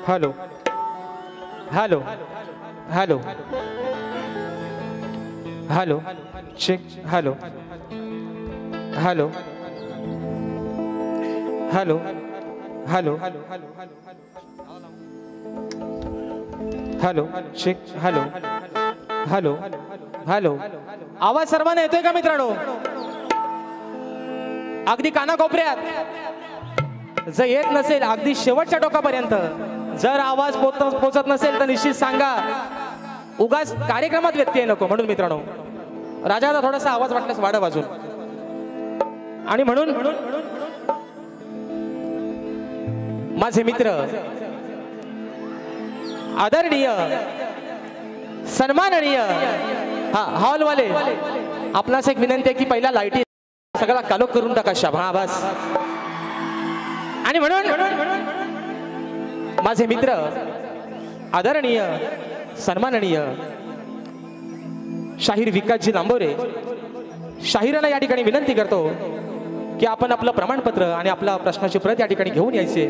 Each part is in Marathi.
Hello hello hello hello check hello hello hello hello hello check hello hello hello आवाज सर्वांना येतोय का मित्रांनो? अगदी कानाकोपऱ्यात जर येत नसेल अगदी शेवटच्या टोकापर्यंत जर आवाज पोचत नसेल तर निश्चित सांगा. उगाच कार्यक्रमात व्यत्यय नको म्हणून मित्रांनो राजाला थोडासा आवाज वाटल्यास वाढव अजून. आणि म्हणून माझे मित्र आदरणीय सन्माननीय हा हॉलवाले आपणास एक विनंती आहे की पहिला लाईटी सगळा कालोख करून टाका शाबास. आणि म्हणून माझे मित्र आदरणीय सन्माननीय शाहीर विकासजी लांबोरे शाहिरांना या ठिकाणी विनंती करतो की आपण आपलं प्रमाणपत्र आणि आपला प्रश्नाची प्रत या ठिकाणी घेऊन यायचे.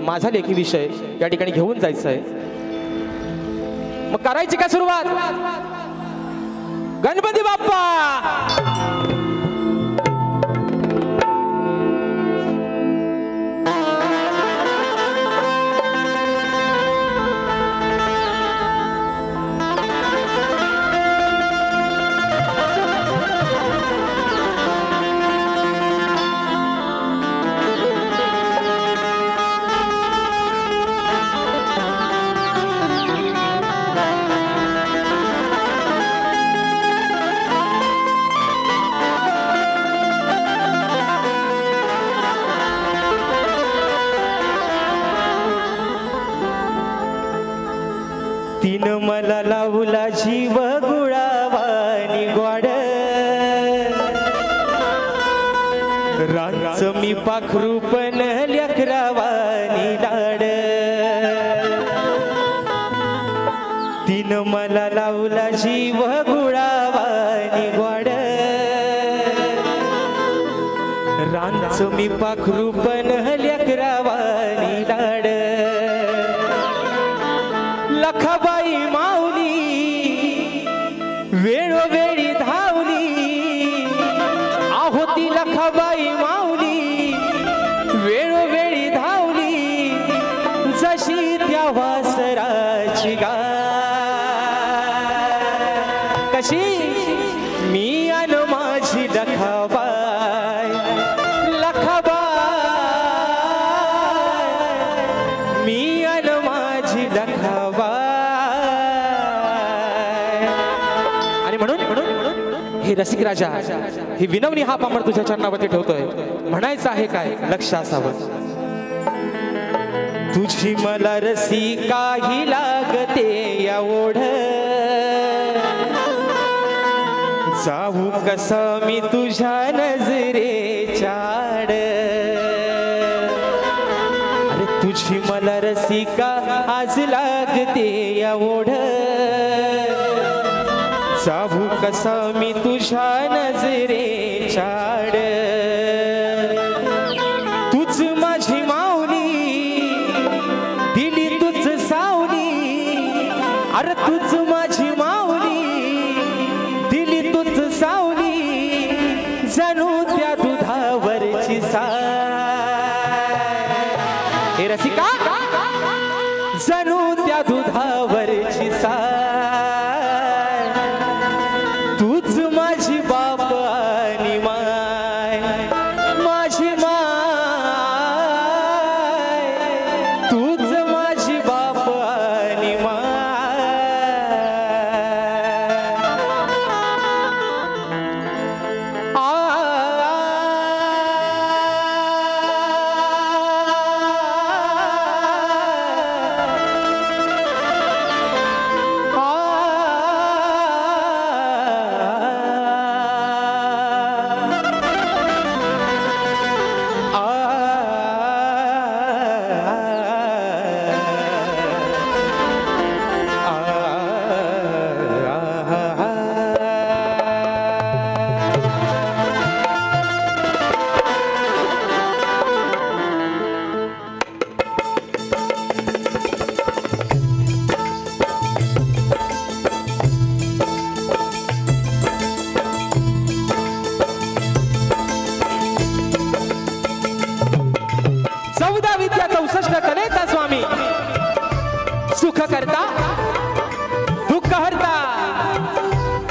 माझा लेखी विषय या ठिकाणी घेऊन जायचा आहे. मग करायची का सुरुवात? गणपती बाप्पा तीन मला लावला जीव गुळावानी ग्वाड रांच मी पाखरू पण लेकरावानी लाड. तीन मला लावला जीव गुळावानी ग्वाड रांच मी पाखरू पण लेकरावानी लाड. लखाबाई माऊली वेळोवेळी धावली आहो ती लखाबाई माऊली वेळोवेळी धावली जशी त्या वासराची गाय कशी मी अन माझी लखाबाई लखाबाई मी अन माझी लखाबाई. हे रसिक राजा ही विनवणी हा पामर तुझ्या चरणावरती ठेवतोय. म्हणायचं आहे काय लक्ष असावं. तुझी मला रसिका ही लागते या ओढ जाऊ कसं मी तुझ्या नजरेच्या आड. अरे तुझी मला रसिका आज लागते या ओढ जाऊ कसा मी तुझ्या नजरेच्या आड. तूच माझी माऊली दिली तूच सावली अरे तूच माझी माऊली दिली तूच सावली जणू त्या दुधावरची साय. हे रसिका जणू त्या दुधावरची साय. तूच माझी बाप आणि माय माझी माय तूच माझी बाप आणि माय.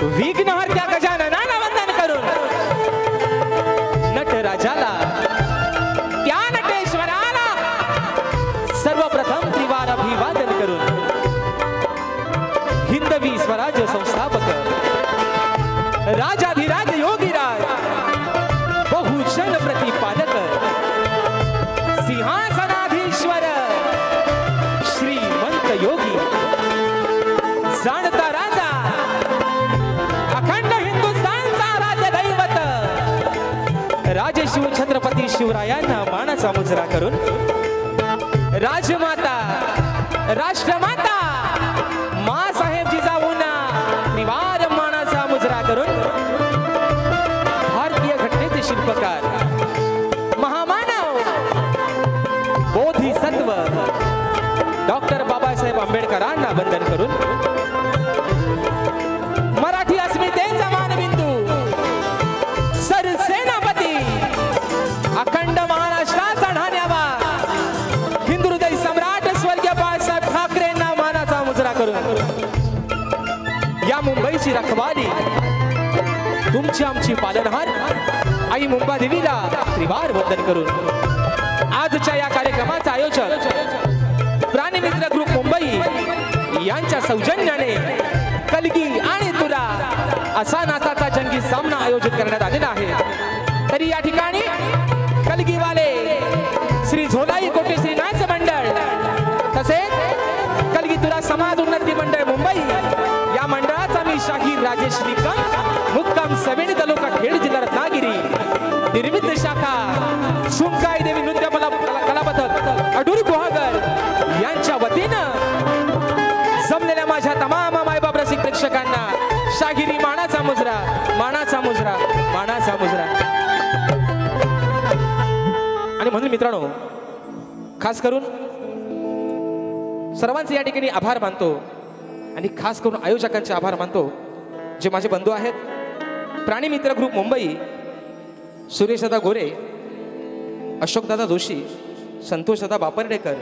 विघ्नहर्त्या गजाननाला वंदन करून नटराजाला त्या नटेश्वराला सर्वप्रथम त्रिवार अभिवादन करून हिंदवी स्वराज्य संस्थापक राजाधिराज योगीराज बहुजन प्रतिपादक सिंहासनाधीश्वर श्रीमंत योगी जाणता राजा अखंड हिंदुस्थानचा राज्य दैवत राजशिव छत्रपती शिवरायांना मानाचा मुजरा करून राजमाता राष्ट्रमाता मासाहेब जिजाऊंना त्रिवार मानाचा मुजरा करून भारतीय घटनेचे शिल्पकार महामानव बोधिसत्व डॉक्टर बाबासाहेब आंबेडकरांना वंदन करून मराठी अस्मितेचा मानबिंदू सरसेनापती अखंड महाराष्ट्राचा ढाण्यावा हिंदू हृदय सम्राट स्वर्गीय बाळासाहेब ठाकरेंना मानाचा मुजरा करून या मुंबईची रखवाली तुमची आमची पालनहार आई मुंबा देवीला त्रिवार वंदन करून आजच्या या कार्यक्रमाचा आयोजक प्राणीमित्र ग्रुप मुंबई यांच्या सौजन्याने कलगी आणि तुरा असा नाताचा जंगी सामना आयोजित करण्यात आलेला आहे। तरी या ठिकाणी कलगीवाले श्री झोलाई कोटे श्री नाच मंडळ तसेच कलगी तुरा समाज उन्नती मंडळ मुंबई या मंडळाचा मी शाहीर राजेश निकम मुक्काम सवेणी तालुका खेड जिल्हा रत्नागिरी निर्मित शाखा सुमकाई देवी नृत्य कला पथक अडूर गुहागर यांच्या वतीनं जमलेल्या माझ्या तमाम मायबाप रसिक प्रेक्षकांना शाहिरी मानाचा मुजरा मानाचा मुजरा मानाचा मुजरा। आणि म्हणून मित्रांनो खास करून सर्वांचे या ठिकाणी आभार मानतो आणि खास करून आयोजकांचे आभार मानतो जे माझे बंधू आहेत प्राणीमित्र ग्रुप मुंबई सुरेशदादा गोरे अशोकदादा जोशी संतोषदादा बापर्डेकर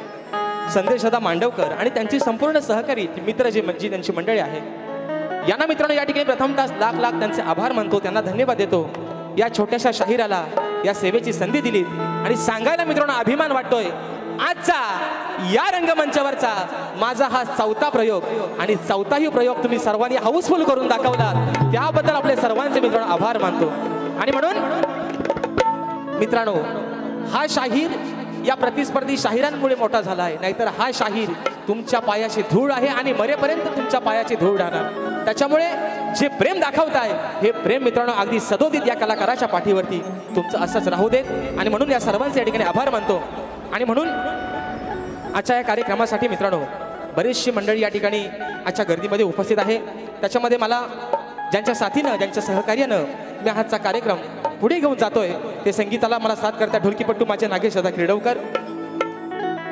संदेशदादा मांडवकर आणि त्यांची संपूर्ण सहकारी मित्र जे त्यांची मंडळी आहे यांना मित्रांनो या ठिकाणी प्रथमतः लाख लाख त्यांचे आभार मानतो त्यांना धन्यवाद देतो या छोट्याशा शाहिराला या सेवेची संधी दिली आणि सांगायला मित्रांनो अभिमान वाटतोय आजचा या रंगमंचावरचा माझा हा चौथा प्रयोग आणि चौथाही प्रयोग तुम्ही सर्वांनी हाऊसफुल करून दाखवला त्याबद्दल आपले सर्वांचे मित्रांनो आभार मानतो। आणि म्हणून मित्रांनो हा शाहीर या प्रतिस्पर्धी शाहिरांमुळे मोठा झाला आहे नाहीतर हा शाहीर तुमच्या पायाची धूळ आहे आणि मरेपर्यंत तुमच्या पायाची धूळ राहणार। त्याच्यामुळे जे प्रेम दाखवताय हे प्रेम मित्रांनो अगदी सदोदित या कलाकाराच्या पाठीवरती तुमचं असंच राहू देत आणि म्हणून या सर्वांचे या ठिकाणी आभार मानतो। आणि म्हणून आजच्या या कार्यक्रमासाठी मित्रांनो बरीचशी मंडळी या ठिकाणी आजच्या गर्दीमध्ये उपस्थित आहे त्याच्यामध्ये मला ज्यांच्या साथीनं ज्यांच्या सहकार्यानं मी आजचा कार्यक्रम पुढे घेऊन जातोय ते संगीताला मला साथ करतात ढोलकीपट्टू माझे नागेश दादा क्रीडवकर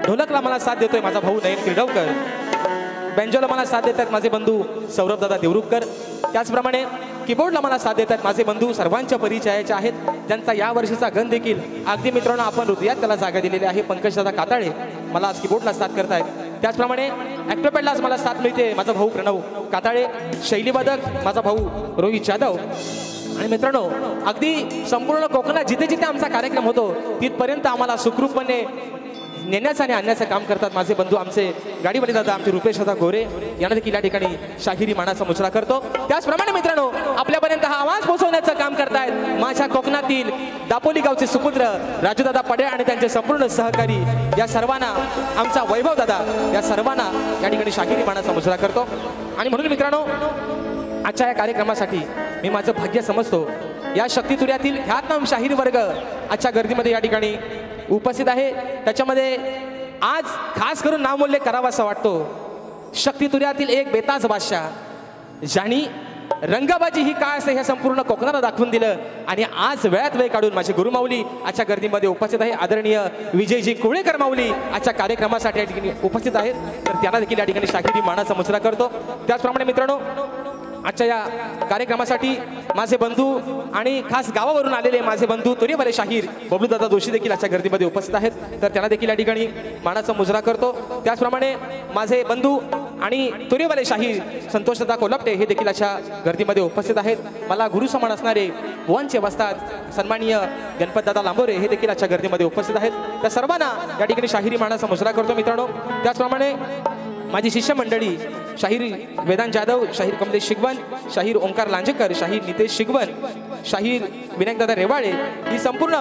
ढोलकला मला साथ देतोय माझा भाऊ नयन क्रीडवकर बँजोला मला साथ देतात माझे बंधू सौरभ दादा देवरुखकर त्याचप्रमाणे कीबोर्डला मला साथ देतात माझे बंधू सर्वांच्या परिचयाचे आहेत ज्यांचा या वर्षीचा गण देखील अगदी मित्रांनो आपण हृदयात त्याला जागा दिलेली आहे पंकजदादा काताळे मला आज कीबोर्डला साथ करतायत त्याचप्रमाणे ॲक्टोपॅडलाच मला साथ मिळते माझा भाऊ प्रणव काताळे शैलीवादक माझा भाऊ रोहित जाधव आणि मित्रांनो अगदी संपूर्ण कोकणात जिथे जिथे आमचा कार्यक्रम होतो तिथपर्यंत आम्हाला सुखरूपपणे नेण्याचं आणि आणण्याचं काम करतात माझे बंधू आमचे गाडीवाले दादा आमचे रुपेश दादा गोरे यांना देखील या ठिकाणी शाहिरी मानाचा मुजरा करतो। त्याचप्रमाणे मित्रांनो आपल्यापर्यंत हा आवाज पोहोचवण्याचं काम करतायत माझ्या कोकणातील दापोली गावचे सुपुत्र राजूदादा पडे आणि त्यांचे संपूर्ण सहकारी या सर्वांना आमचा वैभव दादा या सर्वांना या ठिकाणी शाहिरी मानाचा मुजरा करतो। आणि म्हणून मित्रांनो आजच्या या कार्यक्रमासाठी मी माझं भाग्य समजतो या शक्तितुर्यातील ख्यातनाम शाहीर वर्ग आजच्या गर्दीमध्ये या ठिकाणी उपस्थित आहे त्याच्यामध्ये आज खास करून नामोल्लेख करावा असा वाटतो शक्तितुर्यातील एक बेताज बादशाह ज्यांनी रंगबाजी ही काय असते हे संपूर्ण कोकणाला दाखवून दिलं आणि आज वेळात वेळ काढून माझे गुरुमाऊली आजच्या गर्दीमध्ये उपस्थित आहे आदरणीय विजयजी कुळेकर माऊली आजच्या कार्यक्रमासाठी या ठिकाणी उपस्थित आहेत तर त्यांना देखील या ठिकाणी शाहिरी मानाचा मुजरा करतो। त्याचप्रमाणे मित्रांनो आजच्या या कार्यक्रमासाठी माझे बंधू आणि खास गावावरून आलेले माझे बंधू तुरेवाले शाहीर बबलूदादा जोशी देखील आजच्या गर्दीमध्ये उपस्थित आहेत तर त्यांना देखील या ठिकाणी मानाचा मुजरा करतो। त्याचप्रमाणे माझे बंधू आणि तुरेवाले शाहीर संतोषदा कोलपटे हे देखील अशा गर्दीमध्ये उपस्थित आहेत. मला गुरु समान असणारे बुवांचे वस्ताद सन्माननीय गणपतदादा लांबोरे हे देखील अशा गर्दीमध्ये उपस्थित आहेत. त्या सर्वांना या ठिकाणी शाहिरी मानाचा मुजरा करतो मित्रांनो. त्याचप्रमाणे माझी शिष्य मंडळी शाहीर वेदांत जाधव, शाहीर कमलेश शिगवन, शाहीर ओंकार लांजेकर, शाहीर नितेश शिगवन, शाहीर विनायकदादा रेवाळे ही संपूर्ण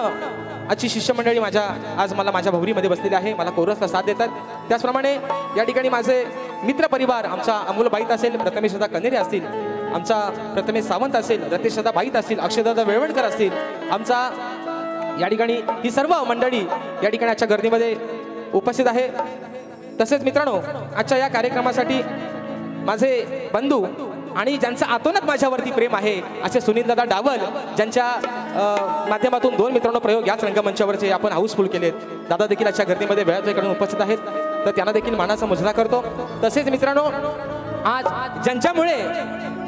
आजची शिष्यमंडळी आज माझ्या भवरीमध्ये बसलेली आहे. मला कोरसला साथ देतात. त्याचप्रमाणे या ठिकाणी माझे मित्र परिवार आमचा अमोल बाईत असेल, प्रथमेशदा कनेरे असतील, आमचा प्रथमेश सावंत असेल, रतेशदा बाईत असतील, अक्षयदादा वेळवणकर असतील, आमचा या ठिकाणी ही सर्व मंडळी या ठिकाणी आजच्या गर्दीमध्ये उपस्थित आहे. तसेच मित्रांनो आजच्या या कार्यक्रमासाठी माझे बंधू आणि ज्यांचं आतोनात माझ्यावरती प्रेम आहे असे सुनीलदादा डावल, ज्यांच्या माध्यमातून 2 मित्रांनो प्रयोग याच रंगमंचावरचे आपण हाऊसफुल केलेत. दादा देखील अशा गर्दीमध्ये वेळात उपस्थित आहेत, तर त्यांना देखील मानाचा मुजरा करतो. तसेच मित्रांनो आज ज्यांच्यामुळे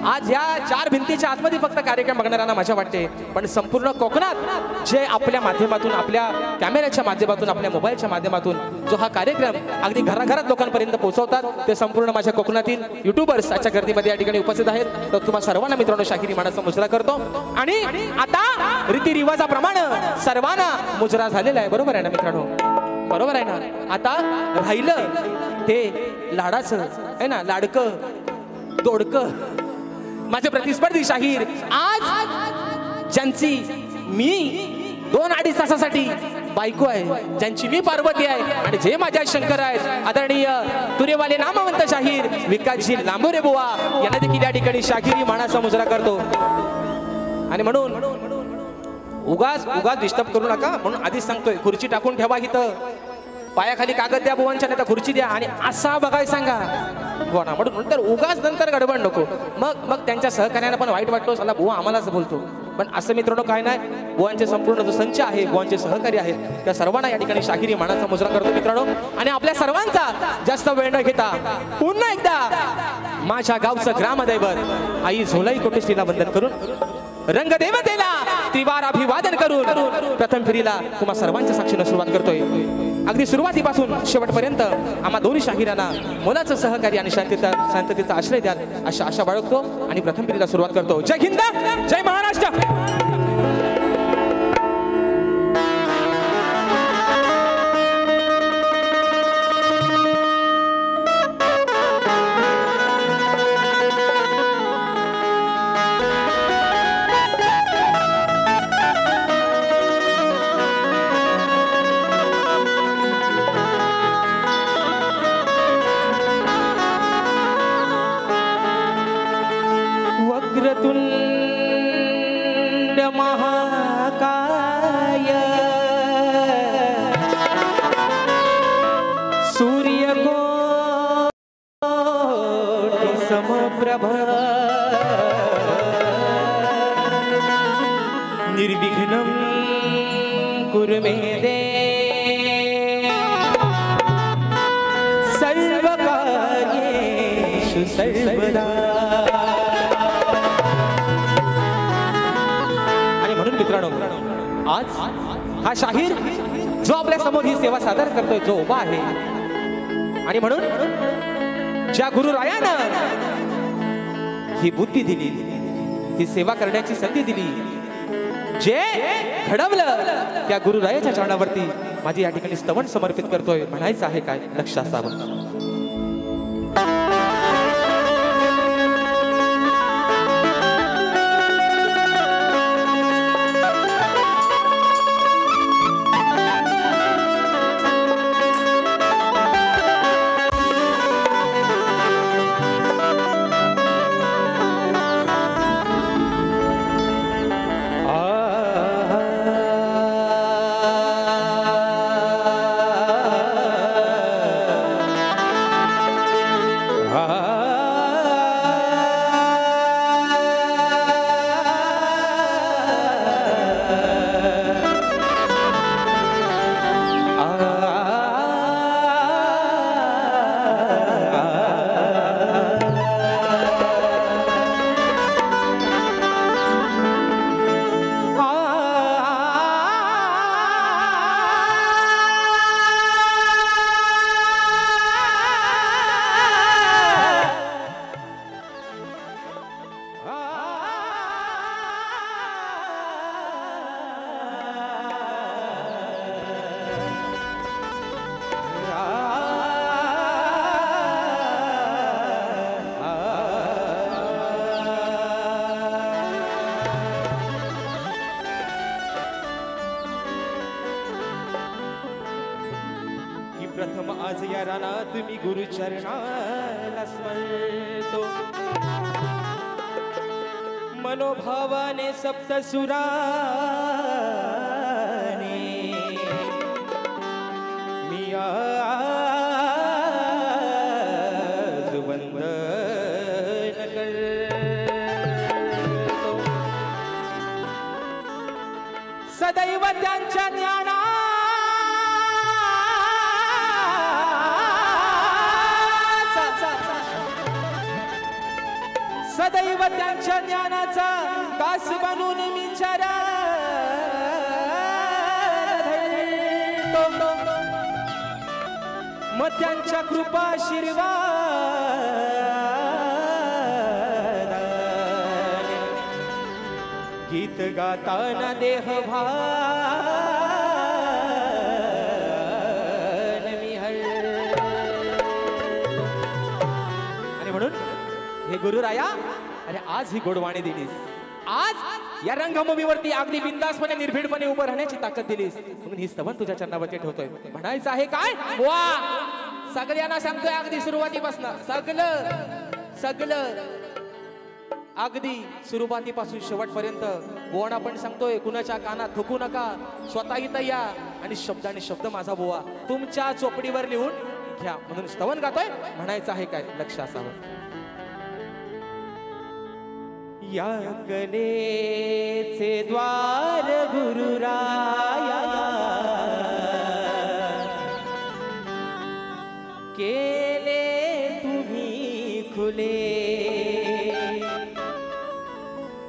आज या 4 भिंतीच्या आतमध्ये फक्त कार्यक्रम बघणाऱ्यांना मजा वाटते, पण संपूर्ण कोकणात जे आपल्या माध्यमातून, आपल्या कॅमेऱ्याच्या माध्यमातून, आपल्या मोबाईलच्या माध्यमातून जो हा कार्यक्रम अगदी घराघरात लोकांपर्यंत पोहोचवतात, ते संपूर्ण माझ्या कोकणातील युट्यूबर्स आजच्या गर्दीमध्ये या ठिकाणी उपस्थित आहेत. तर तुम्हाला सर्वांना मित्रांनो शाहिरी मानाचा मुजरा करतो. आणि आता रीतिरिवाजाप्रमाणे सर्वांना मुजरा झालेला आहे. बरोबर आहे ना मित्रांनो? बरोबर आहे ना? आता राहिलं ते लाडाचं आहे ना, लाडकं दोडकं. माझे प्रतिस्पर्धी शाहीर आज ज्यांची मी 2-2.5 तासासाठी बायको आहे, ज्यांची मी पार्वती आहे आणि जे माझ्या शंकर आहेत, आदरणीय तुरेवाले नामवंत शाहीर विकासजी लांबोरे बुवा यांना देखील या ठिकाणी शाहिरी मानाचा मुजरा करतो. आणि म्हणून उगाच डिस्टर्ब करू नका म्हणून आधीच सांगतोय, खुर्ची टाकून ठेवा इथं, पायाखाली कागद द्या बुवांच्या, नाही तर खुर्ची द्या आणि असा बघाय सांगा बुवा. म्हणून तर उगाच नंतर गडबड नको. मग त्यांच्या सहकार्याने पण वाईट वाटतो, चला बुवा आम्हालाच बोलतो. पण असं मित्रांनो काय नाही, बुवांचे संपूर्ण जो संच आहे, बुवांचे सहकारी आहेत, त्या सर्वांना या ठिकाणी शाहिरी मानाचा मुजरा करतो मित्रांनो. आणि आपल्या सर्वांचा जास्त वेळ न घेता पुन्हा एकदा माझ्या गावचं ग्रामदैवत आई झोलाई कोटेश्रीला वंदन करून, रंगदेवतेला त्रिवार अभिवादन करून प्रथम फेरीला तुम्हा सर्वांच्या साक्षीनं सुरुवात करतोय. अगदी सुरुवातीपासून शेवटपर्यंत आम्हा 2 शाहिरांना मोलाचं सहकार्य आणि शांततेचा आश्रय द्याल अशा आशा बाळगतो आणि प्रथम फेरीला सुरुवात करतो. जय हिंद, जय महाराष्ट्र. महाकाय सूर्यकोटि समप्रभ निर्विघ्नं कुरु मे देव सर्वकार्येषु सर्वदा. आज हा शाहीर जो आपल्या समोर ही सेवा सादर करतोय, जो उभा आहे, आणि म्हणून ज्या गुरुरायानं ही बुद्धी दिली, ही सेवा करण्याची संधी दिली, जे घडवलं त्या गुरुरायाच्या चरणावरती माझी या ठिकाणी स्तवन समर्पित करतोय. म्हणायचं आहे काय? लक्ष असावं. आज या रानात मी गुरुचरणाला स्मरतो मनोभावाने सप्तसुराने मी आज वंदन करतो सदैव त्यांच्या ज्ञाना सदैव त्यांच्या ज्ञानाचा दास बनून मी धरतो मग त्यांच्या कृपा आशीर्वादाने गीत गाताना देहभान मी हरतो आणि म्हणून हे गुरुराया अरे आज ही गोडवाणी दिलीस आज या रंगभूमीवरती अगदी बिंदासपणे निर्भीडपणे उभं राहण्याची ताकद दिलीस म्हणून ही स्तवन तुझ्या चरणावरती ठेवतोय म्हणायचं आहे काय वा सगळ्यांना सांगतोय अगदी सुरुवातीपासून सगळं अगदी सुरुवातीपासून शेवटपर्यंत बोवाना पण सांगतोय कुणाच्या कानात थुकू नका स्वतः इथं या आणि शब्दाने शब्द माझा बोवा तुमच्या चोपडीवर लिहून घ्या म्हणून स्तवन गातोय म्हणायचं आहे काय लक्ष असावं या कलेचे द्वार गुरुराया केले तुम्ही खुले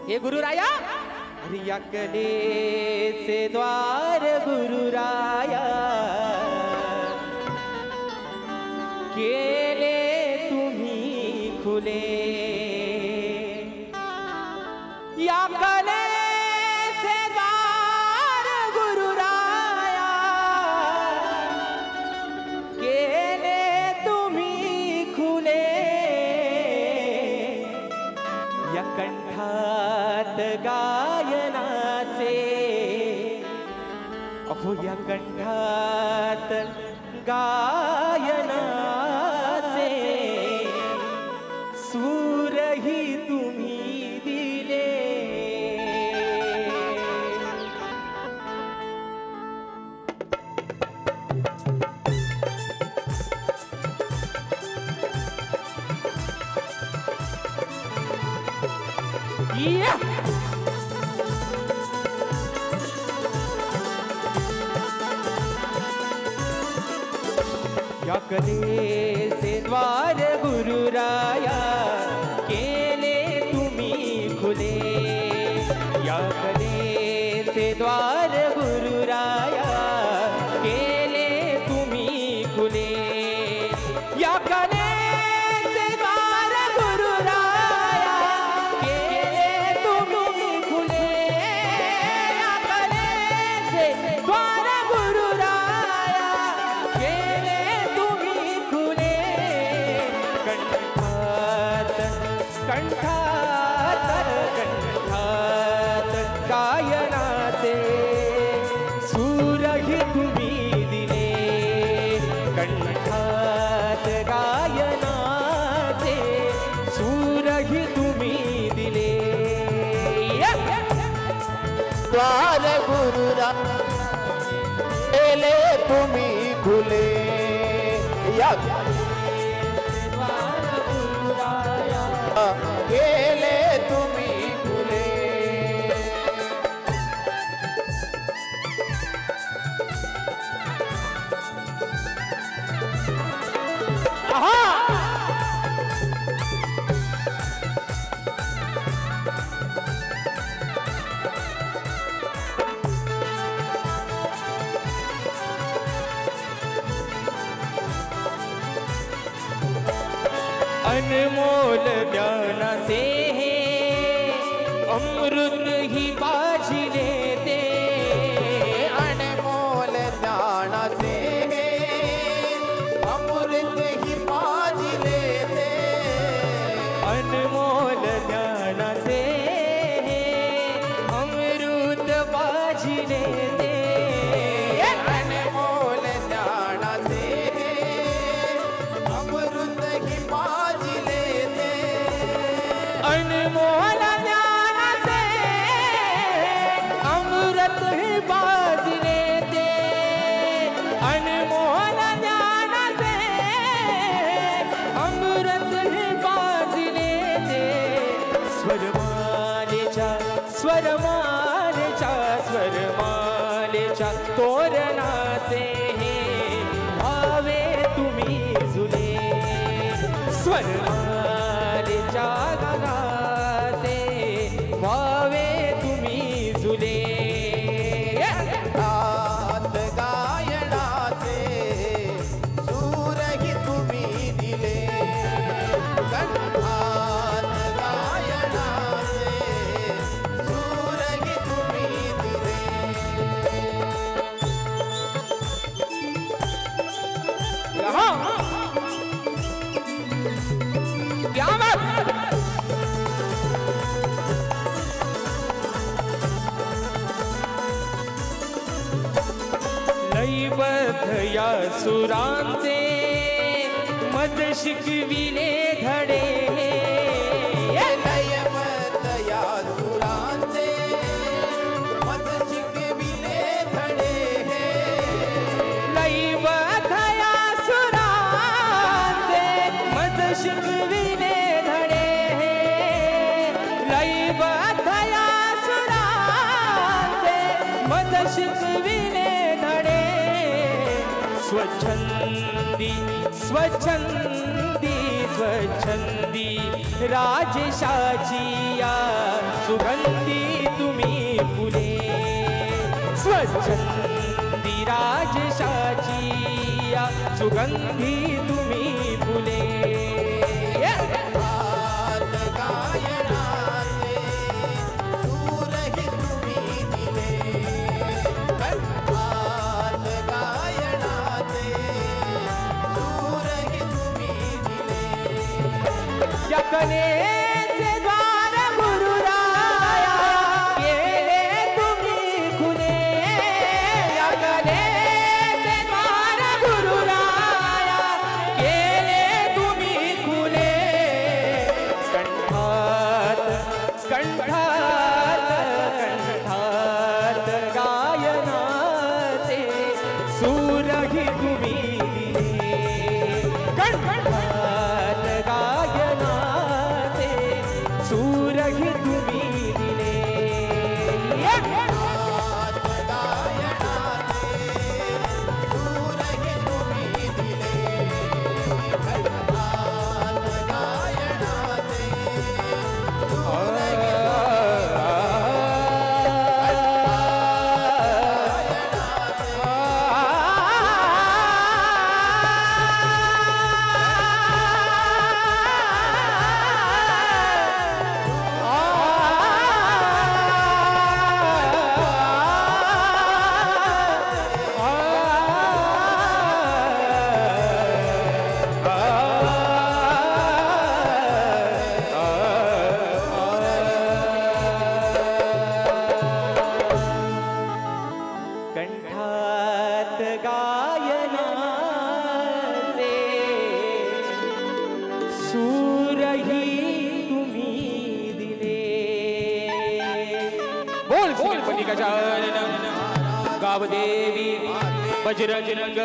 हे गुरुराया अरे या कलेचे द्वार गुरुराया केले तुम्ही खुले या कलेचे द्वार गुरुराया केले तुम्ही खुले या कंठात गायनाचे अहो या कंठात गायनाचे सूरही तुम्ही या कलेचे द्वार गुरुराया केले तुम्ही खुले या कलेचे द्वार गुरुराया केले तुम्ही खुले या कलेचे द्वार गुरुराया केले तुम्ही खुले या कलेचे द्वार गुरुराया केले तुम्ही खुले कंठात कंठात कंठात गायनाचे सूरही तुम्ही दिले कंठात गायनाचे सूरही तुम्ही दिले द्वार गुरुरा केले तुम्ही खुले या द्वार गुरुराया केले तुम्ही खुले अनमोल ज्ञानाचे हे अमृत ही बाजिले ते अनमोल ज्ञानाचे हे अमृत ही पाजिले ते अनमोल ज्ञानाचे हे अमृत बाजिले ते अनमोल ज्ञानाचे हे अनमोल ज्ञानाचे अमृत हे बाजले ते अनमोल ज्ञानाचे अमृत हे बाजले ते स्वरमालेच्या स्वरमालेच्या स्वरमालेच्या तोरणाचे हे भावे तुम्ही झुले स्वरमालेच्या गानाचे भावे तुम्ही झुले रात गायनाचे सूरही तुम्ही दिले कंठात गायनाचे सूरही तुम्ही दिले क्या बात लयबद्ध या सुरांचे मज शिकविले धडे लयबद्ध या सुरांचे मज शिकविले धडे लयबद्ध या सुरांचे मज शिकविले धडे लयबद्ध या सुरांचे मज शिकविले धडे स्वच्छंदी स्वच्छंदी स्वच्छंदी राजशाची या सुगंधी तुम्ही फुले स्वच्छंदी राजशाची या सुगंधी तुम्ही फुले रात गायनाचे सूरही तुम्ही दिले कंठात गायनाचे सूरही तुम्ही दिले या कलेचे द्वार गुरुराया केले तुम्ही खुले या कलेचे द्वार गुरुराया केले तुम्ही खुले कंठात कंठात कंठात गायनाचे सूरही तुम्ही दिले कंठात गायनाचे सूरही तुम्ही दिले रात गायनाचे सूरही तुम्ही दिले कंठात गायनाचे कंठात गायनाचे सूरही तुम्ही दिले बोल श्रीपती गजानन गावदेवी बजरंग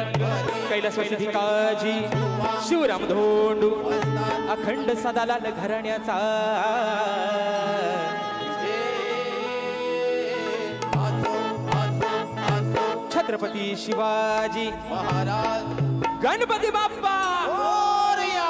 कैलासवासी काजी शिवराम धोंडू अखंड सदालाल घराण्याचा छत्रपती शिवाजी महाराज गणपती बाप्पा मोरया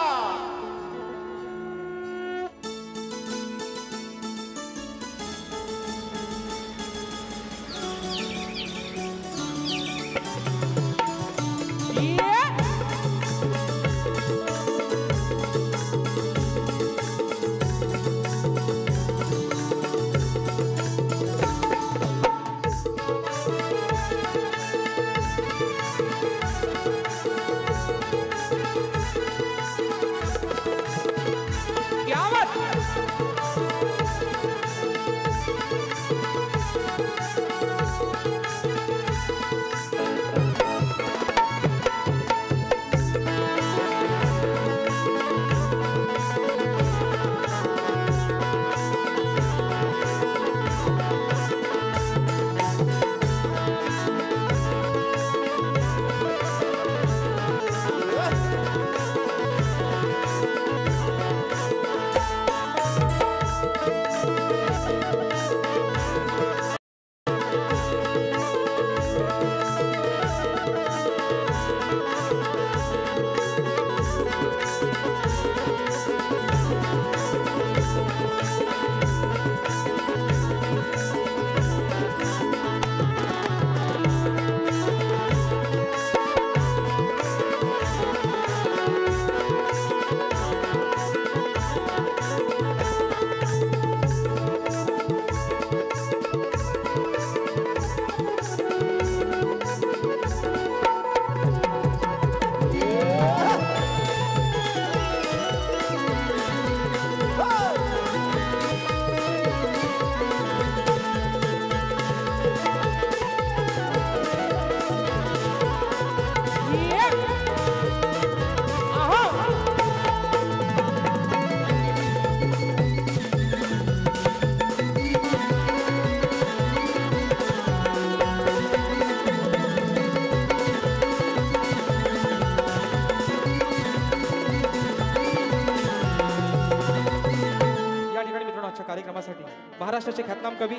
आजच्या कार्यक्रमासाठी महाराष्ट्राचे ख्यातनाम कवी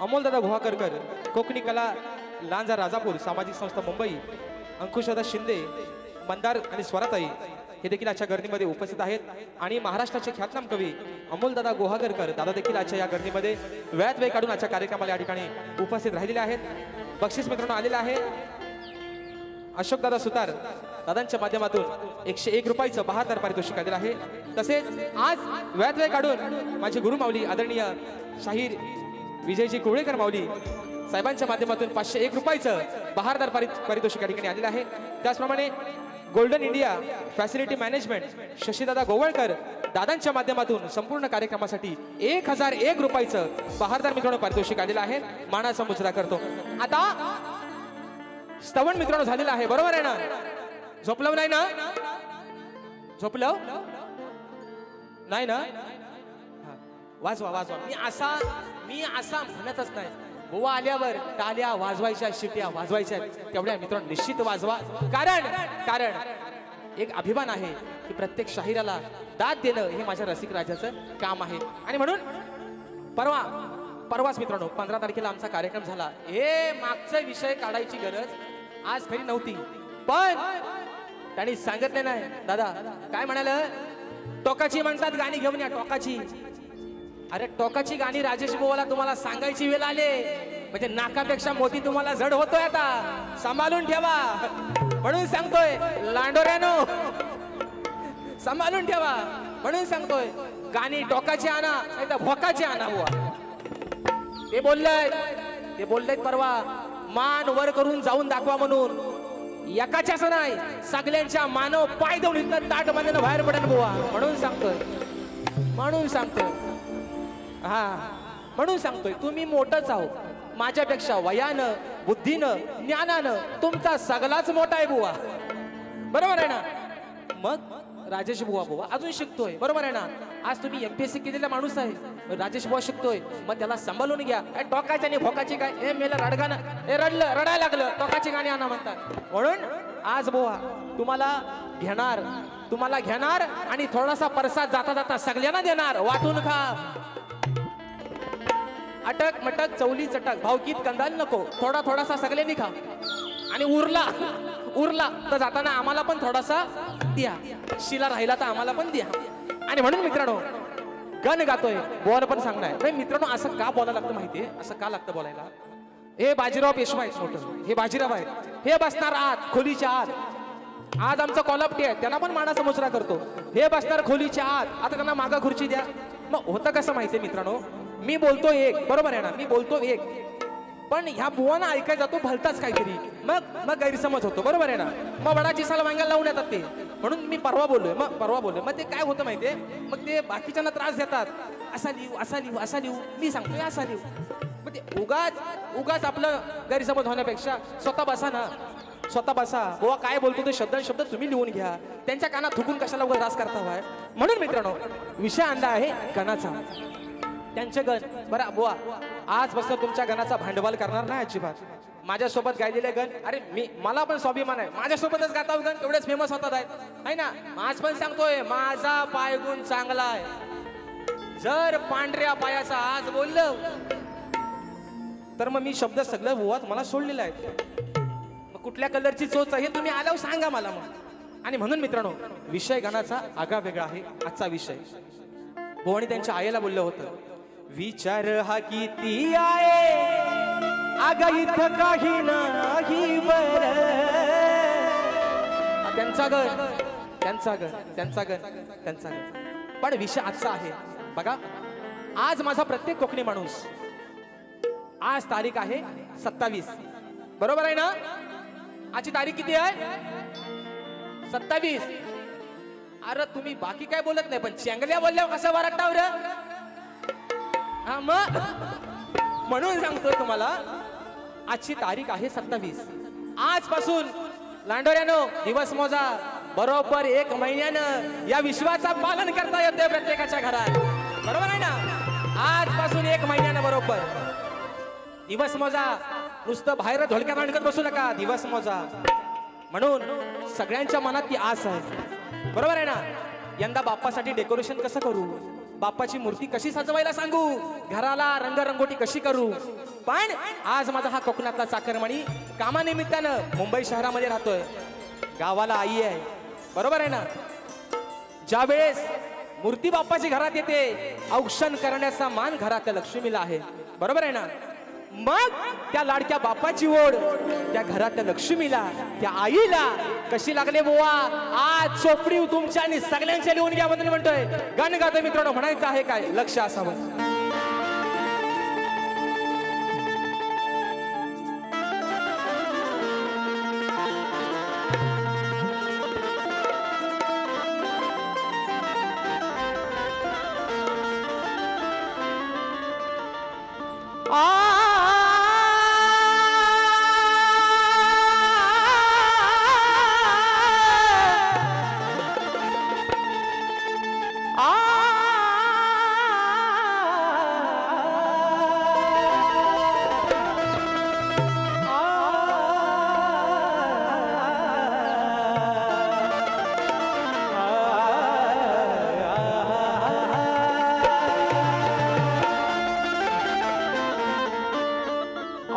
अमोलदादा गुहाकरकर, कोकणी कला लांजा राजापूर सामाजिक संस्था मुंबई, अंकुशदादा शिंदे, मंदार आणि स्वराताई हे देखील आजच्या गर्दीमध्ये उपस्थित आहेत. आणि महाराष्ट्राचे ख्यातनाम कवी अमोलदादा गुहाकरकर दादा देखील आजच्या या गर्दीमध्ये वेळात वेळ काढून आजच्या कार्यक्रमाला या ठिकाणी उपस्थित राहिलेले आहेत. बक्षीस मित्रांनो आलेले आहे अशोकदादा सुतार दादांच्या माध्यमातून 101 रुपयाचं 72 पारितोषिक आलेलं आहे. तसेच आज वेळात वेळ काढून माझे गुरु माऊली आदरणीय शाहीर विजयजी कुवळेकर माऊली साहेबांच्या माध्यमातून 501 रुपयाचं 72 पारितोषिक या ठिकाणी आलेलं आहे. त्याचप्रमाणे golden India facility management शशीदादा Govalkar दादांच्या माध्यमातून संपूर्ण कार्यक्रमासाठी 1001 रुपयाचं 72 मित्रांनो पारितोषिक आलेलं आहे. मानाचा मुजरा करतो. आता स्तवन मित्रांनो झालेला आहे, बरोबर आहे ना? झोपलं नाही ना? झोपलं नाही ना? वाजवा वाजवा. मी असा म्हणतच नाही. बुवा आल्यावर टाळ्या वाजवायच्या, शिट्या वाजवायच्या, तेवढ्या मित्रांनो निश्चित वाजवा. कारण एक अभिमान आहे की प्रत्येक शाहिराला दाद देणं हे माझ्या रसिक राजाचं काम आहे. आणि म्हणून परवाच मित्रांनो 15 तारखेला आमचा कार्यक्रम झाला. हे मागचा विषय काढायची गरज आज खरी नव्हती, पण त्यांनी सांगितले नाही. दादा काय म्हणाल? टोकाची म्हणतात गाणी घेऊन या. टोकाची, अरे टोकाची गाणी राजेश बुवाला तुम्हाला सांगायची वेळ आले म्हणजे नाकापेक्षा मोती तुम्हाला जड होतोय. आता सांभाळून ठेवा म्हणून सांगतोय. लांडोऱ्यानो सांभाळून ठेवा म्हणून सांगतोय. गाणी टोकाची आणा नाही तर भोकाची आणा. बुवा ते बोललेत परवा मान वर करून जाऊन दाखवा म्हणून. एकाच्याच नाही सगळ्यांच्या मानव पाय देऊन इथं ताट बांधून बाहेर पडेल बुवा म्हणून सांगतोय. म्हणून सांगतोय तुम्ही मोठंच आहो माझ्यापेक्षा वयानं, बुद्धीनं, ज्ञानानं तुमचा सगळाच मोठा आहे बुवा, बरोबर आहे ना? मग राजेश बुवा अजून शिकतोय, बरोबर आहे ना? आज तुम्ही MPSC केलेला माणूस आहे, राजेश बुवा शिकतोय, मग त्याला सांभाळून घ्या. टोकाची आणि भोकाची काय हे मेला रडगाणं, हे रडायला लागलं, टोकाची गाणी आणा म्हणतात. म्हणून आज बुवा तुम्हाला घेणार आणि थोडासा प्रसाद जाता जाता सगळ्यांना देणार. वाटून खा. अटक मटक चवली चटक भावकीत कंदाल नको. थोडासा सगळ्यांनी खा आणि उरला तर जाताना आम्हाला पण थोडासा द्या. शिला राहिला तर आम्हाला पण द्या. आणि म्हणून मित्रांनो गण गातोय बोल पण सांगणार नाही. मित्रांनो असं का बोलायला लागतं माहितीये? असं का लागतं बोलायला? हे बाजीराव पेशवा आहेत मोठं, हे बाजीराव आहेत, हे बसणार आत खोलीच्या आत. आज आमचा कॉलपटी आहे त्यांना पण मानाचा मुजरा करतो. हे बसणार खोलीच्या आत, आता त्यांना मागा खुर्ची द्या. मग होतं कसं माहितीये मित्रांनो? मी बोलतो एक, बरोबर आहे ना? मी बोलतो एक, पण ह्या बुवांना ऐकायला जातो भलताच काहीतरी, मग गैरसमज होतो, बरोबर आहे ना? मग वडाची साल वांग्याला लावून येतात ते. म्हणून मी परवा बोललोय. मग ते काय होतं माहितीये? मग ते बाकीच्यांना त्रास देतात. असा लिहू मी सांगतोय असा लिहू. मग ते उगाच आपलं गैरसमज होण्यापेक्षा स्वतः बसा. बुवा काय बोलतो ते शब्द तुम्ही लिहून घ्या. त्यांच्या कानात थुकून कशाला उगाच त्रास करता व्हाय? म्हणून मित्रांनो विषय आणला आहे गणाचा. त्यांचे गण बरं बुवा आजपासून तुमच्या गणाचा भांडवल करणार नाही अजिबात. माझ्यासोबत गायलेले गण, अरे मला पण स्वाभिमान आहे माझ्यासोबतच गाता गण एवढेच फेमस होतात आहे ना? आज पण सांगतोय माझा पायगुण चांगला आहे. जर पांढऱ्या पायाचा आज बोललं तर मग मी शब्द सगळं बुवा मला सोडलेलं आहे. मग कुठल्या कलरची चोच आहे हे तुम्ही आल्यावर सांगा मला मग. आणि म्हणून मित्रांनो विषय गणाचा आगळा वेगळा आहे आजचा विषय. भुवानी त्यांच्या आईला बोललं होतं, विचार हा किती आहे अगं इथं काही नाही बर. त्यांचा गण. पण विषय आजचा आहे बघा. आज माझा प्रत्येक कोकणी माणूस, आज तारीख आहे 27, बरोबर आहे ना? आजची तारीख किती आहे? 27. अरे तुम्ही बाकी काय बोलत नाही पण चेंगल्या बोलल्यावर कसं वरटाव रे? हा मग म्हणून सांगतोय तुम्हाला आजची तारीख आहे 27. आजपासून लांडोऱ्यानो दिवस मोजा. बरोबर 1 महिन्यानं या विश्वाचा पालन करता येते प्रत्येकाच्या घरात, बरोबर आहे ना? आजपासून 1 महिन्यानं बरोबर दिवस मोजा. नुसतं बाहेर ढोलक्यात आणकत बसू नका, दिवस मोजा. म्हणून सगळ्यांच्या मनात ती आस आहे, बरोबर आहे ना? यंदा बाप्पासाठी डेकोरेशन कसं करू? बाप्पाची मूर्ती कशी सजवायला सांगू, घराला रंगरंगोटी कशी करू. पण आज माझा हा कोकणातला चाकरमानी कामानिमित्तानं मुंबई शहरामध्ये राहतोय. गावाला आई आहे, बरोबर आहे ना. ज्यावेळेस मूर्ती बाप्पाची घरात येते, औक्षण करण्याचा मान घरात त्या लक्ष्मीला आहे, बरोबर आहे ना. मग त्या लाडक्या बाप्पाची ओढ त्या घरातल्या लक्ष्मीला, त्या आईला कशी लागले बुवा. आज चोपडी तुमच्या आणि सगळ्यांच्या लिहून घ्या म्हणून म्हणतोय. गाणं गातो मित्रांनो, म्हणायचं आहे काय, लक्ष असावं.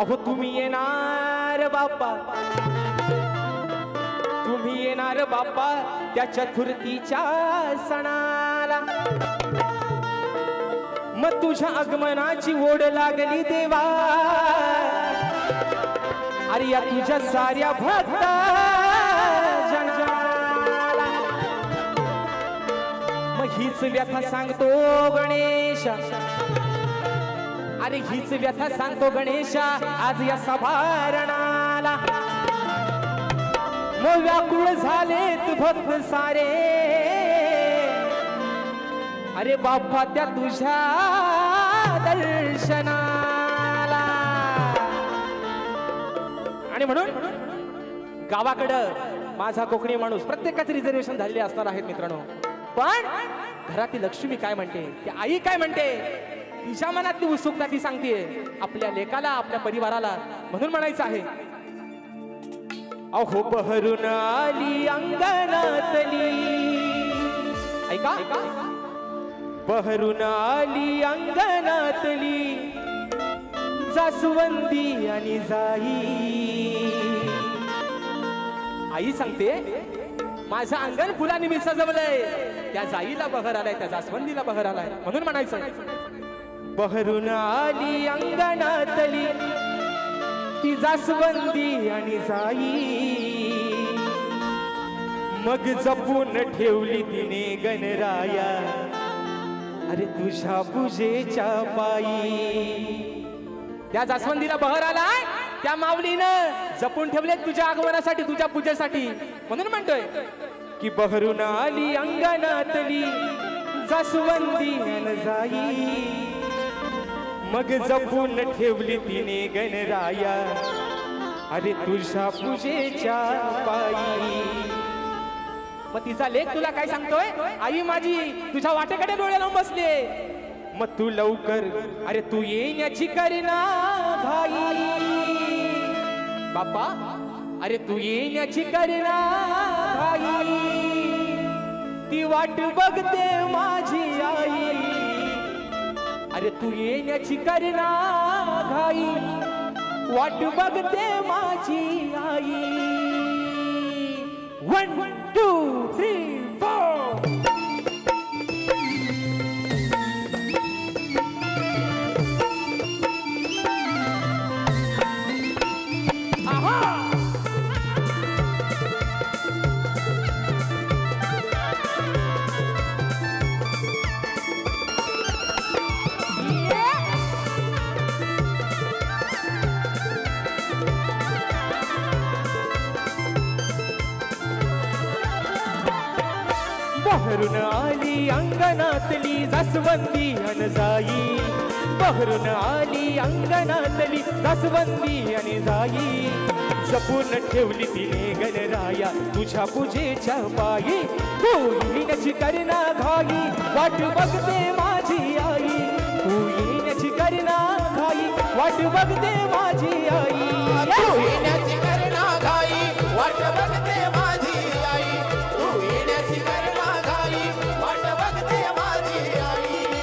अहो तुम्ही येणार बाप्पा, तुम्ही येणार बाप्पा त्या चतुर्थीच्या सणाला. मग तुझ्या आगमनाची ओढ लागली देवा, अरे या तुझ्या साऱ्या भक्त जनाला. मग हीच व्यथा सांगतो गणेशा, अरे हीच व्यथा सांगतो गणेशा आज या सभारणाला. मग व्याकुळ झालेत भक्त सारे, अरे बाप्पा त्या तुझ्या दर्शनाला. आणि म्हणून गावाकडं माझा कोकणी माणूस, प्रत्येकाचे रिझर्वेशन झालेले असणार आहेत मित्रांनो. पण घरातील लक्ष्मी काय म्हणते, ती आई काय म्हणते, तिच्या मनातली उत्सुकता ती सांगते आपल्या लेकाला, आपल्या परिवाराला. म्हणून म्हणायचं आहे, अहो बहरून आली अंगणातली, ऐका, बहरून आली अंगणातली जास्वंदी आणि जाई. आई सांगते माझं अंगण फुलांनी मी सजवलंय, त्या जाईला बहर आलाय, त्या जास्वंदीला बहर आलाय. म्हणून म्हणायचं, बहरून आली अंगणातली ती जास्वंदी आणि जाई. मग जपून ठेवली तिने गणराया, अरे तुझ्या पूजेच्या पायी. त्या जास्वंदीला बहर आलाय, त्या माऊलीनं जपून ठेवले तुझ्या आगमनासाठी, तुझ्या पूजेसाठी. म्हणून म्हणतोय की बहरून आली अंगणातली जास्वंदी आणि जाई. मग जपून ठेवली तिने गणराया, अरे तुझ्या पूजेच्या पायी. मग तिचा लेख तुला काय सांगतोय, आई माझी तुझ्या वाटेकडे डोळे लावून बसले. मग तू लवकर, अरे तू येण्याची करीना घाई. बाप्पा अरे तू येण्याची करीना घाई. ती वाट बघते माझी आई, अरे तू येण्याची करीना घाई. वाट बघते माझी आई. 1 2 3 4. बहरून आली अंगणातली जास्वंदी आणि जाई. बहरून आली अंगणातली जास्वंदी आणि जाई. जपून ठेवली तिने गणराया तुझ्या पूजेच्या पायी. तू येण्याची करीना घाई, वाट बघते माझी आई. तू येण्याची करीना घाई, वाट बघते माझी आई. तू येण्याची करीना घाई, वाट बघते माझी आई. तू येण्याची करीना घाई, वाट बघते माझी आई.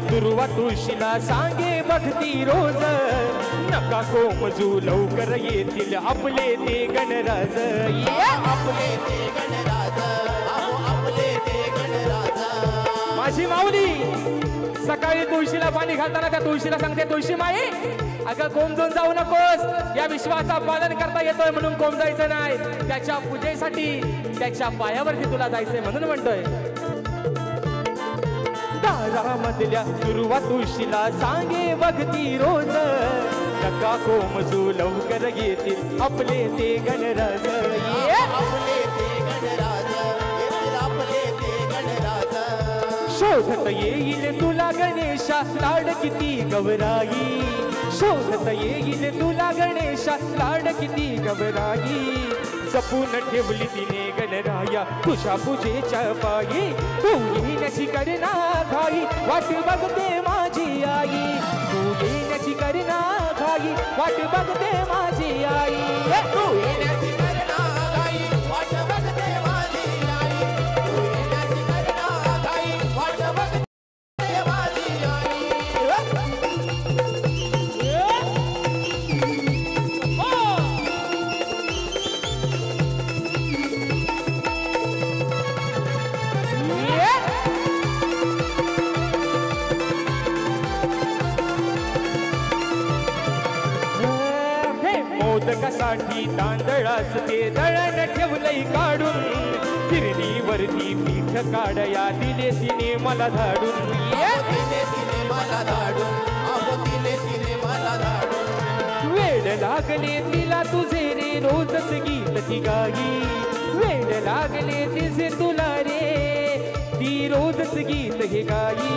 दुर्वा तुळशीला सांगे भक्ती रोज नका कोमजू लवकर येतील आपले ते गणराज आपले ते गणराज अहो आपले ते गणराज माझी माऊली सकाळी तुळशीला पाणी घालताना त्या तुळशीला सांगते तुळशी माई अगं कोंबजून जाऊ नकोस या विश्वाचा पालन करता येतोय म्हणून कोंबजायचं नाही त्याच्या पूजेसाठी त्याच्या पायावरती तुला जायचंय म्हणून म्हणतोय दारामधल्या दुर्वा तुळशीला सांगे भक्ती रोज नका कोमजू लवकर येतील आपले ते गणराज आपले ते गणराज येतील आपले ते गणराज शोधत येईल तुला गणेशा लाड किती गवराई शोधत येईल तुला गणेशा लाड किती गवराई जपून ठेवली तिने गणराया तुझ्या पूजेच्या पायी तू येण्याची करना घाई वाट बघते माझी आई तू येण्याची करना घाई वाट बघते माझी आई तू येण्याची करना घाई वाट बघते माझी आई तू येण्याची करना घाई वाट बघते माझी आई मोदकासाठी तांदळाच ते दळण ठेवलंय काढून फिरणीवरती पीठ काढया दिले तिने मला धाडून तिने तिने मला धाडून अहो तिने तिने मला धाडून वेड लागले तिला तुझे रे रोजच गीत ती गाई वेड लागले तिचे तुला रे ती रोजच गीत हे गाई